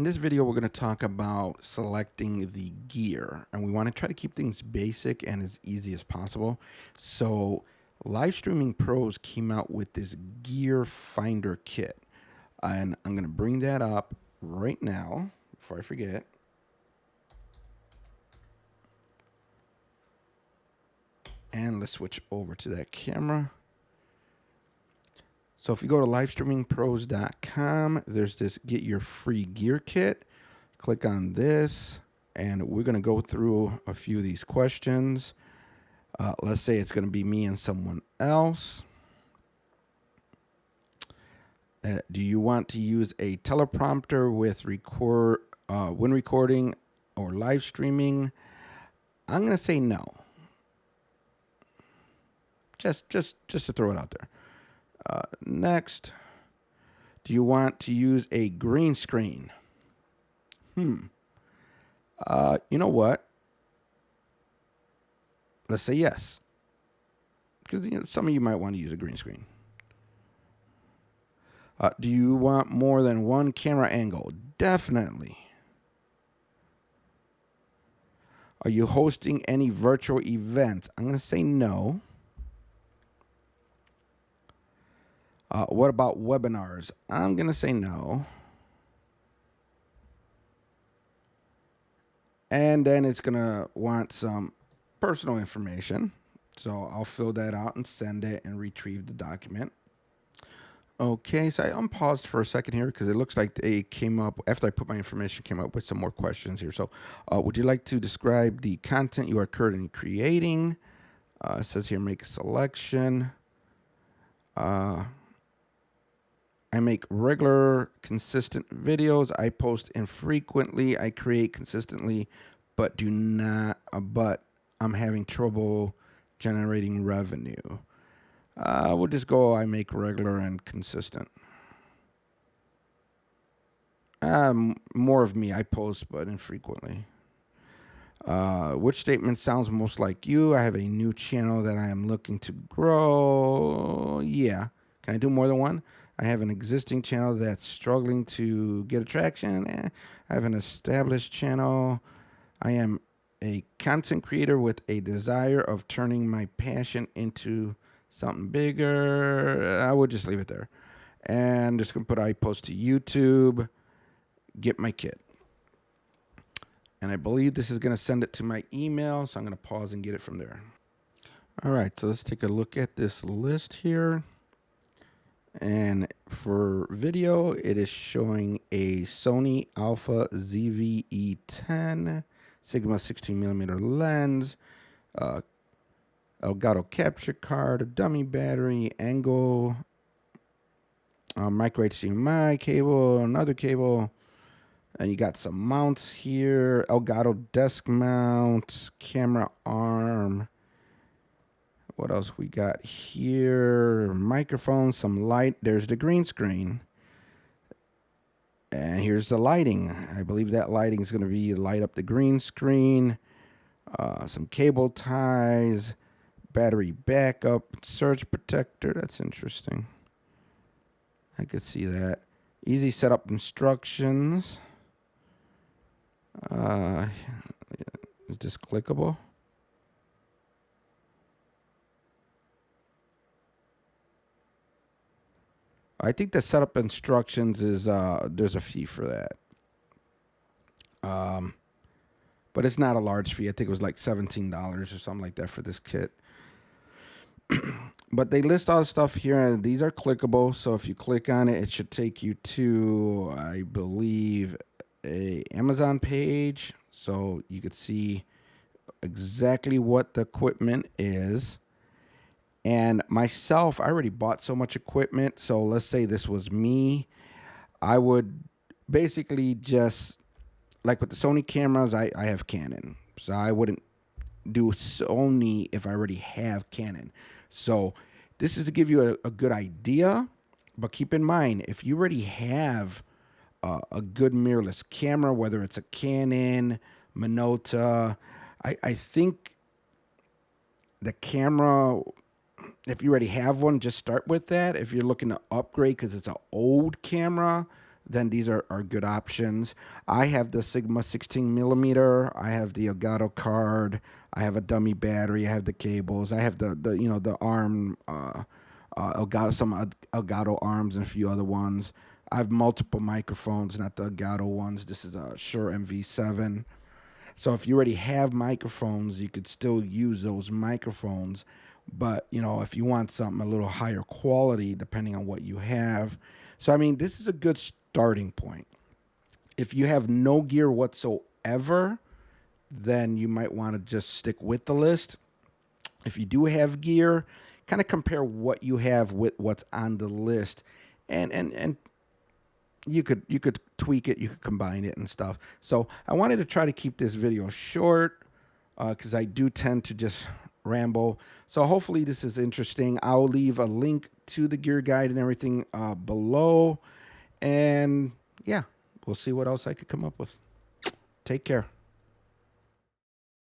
In this video, we're going to talk about selecting the gear, and we want to try to keep things basic and as easy as possible. So Live Streaming Pros came out with this gear finder kit, and I'm going to bring that up right now before I forget. And let's switch over to that camera. So if you go to livestreamingpros.com, there's this get your free gear kit. Click on this, and we're going to go through a few of these questions. Let's say it's going to be me and someone else. Do you want to use a teleprompter with when recording or live streaming? I'm going to say no. Just to throw it out there. Next, do you want to use a green screen? You know what? Let's say yes. Because some of you might want to use a green screen. Do you want more than one camera angle? Definitely. Are you hosting any virtual events? I'm going to say no. What about webinars? I'm going to say no. And then it's going to want some personal information. So I'll fill that out and send it and retrieve the document. Okay, so I unpaused for a second here because it looks like they came up, after I put my information, came up with some more questions here. So would you like to describe the content you are currently creating? It says here, make a selection. I make regular, consistent videos. I post infrequently. I create consistently, but I'm having trouble generating revenue. We'll just go, I make regular and consistent. More of me. I post, but infrequently. Which statement sounds most like you? I have a new channel that I am looking to grow. Yeah. Can I do more than one? I have an existing channel that's struggling to get attraction. I have an established channel. I am a content creator with a desire of turning my passion into something bigger. I would just leave it there. And just going to put I post to YouTube, get my kit. And I believe this is going to send it to my email, so I'm going to pause and get it from there. All right, so let's take a look at this list here. And for video, it is showing a Sony Alpha ZV-E10 Sigma 16mm lens, Elgato capture card, a dummy battery, angle, micro HDMI cable, another cable, and you got some mounts here, Elgato desk mount, camera arm. What else we got here? Microphone, some light. There's the green screen. And here's the lighting. I believe that lighting is going to be light up the green screen. Some cable ties, battery backup, surge protector. That's interesting. I could see that. Easy setup instructions. Is this clickable? I think the setup instructions is there's a fee for that. But it's not a large fee. I think it was like $17 or something like that for this kit. But they list all the stuff here, and these are clickable. So if you click on it, it should take you to, I believe, a Amazon page. So you could see exactly what the equipment is. And myself, I already bought so much equipment. So let's say this was me. I would basically just, like with the Sony cameras, I have Canon. So I wouldn't do Sony if I already have Canon. So this is to give you a good idea. But keep in mind, if you already have a good mirrorless camera, whether it's a Canon, Minolta, I think the camera, if you already have one, just start with that. If you're looking to upgrade because it's an old camera, then these are good options. I have the Sigma 16 millimeter. I have the Elgato card. I have a dummy battery. I have the cables. I have the the arm, Elgato, some Elgato arms and a few other ones. I have multiple microphones, not the Elgato ones. This is a Shure MV7. So if you already have microphones, you could still use those microphones. But if you want something a little higher quality, depending on what you have. So I mean, this is a good starting point. If you have no gear whatsoever, then you might want to just stick with the list. If you do have gear, kind of compare what you have with what's on the list, and you could tweak it, you could combine it and stuff. So I wanted to try to keep this video short because I do tend to just ramble. So hopefully this is interesting. I'll leave a link to the gear guide and everything below. And yeah, we'll see what else I could come up with. Take care.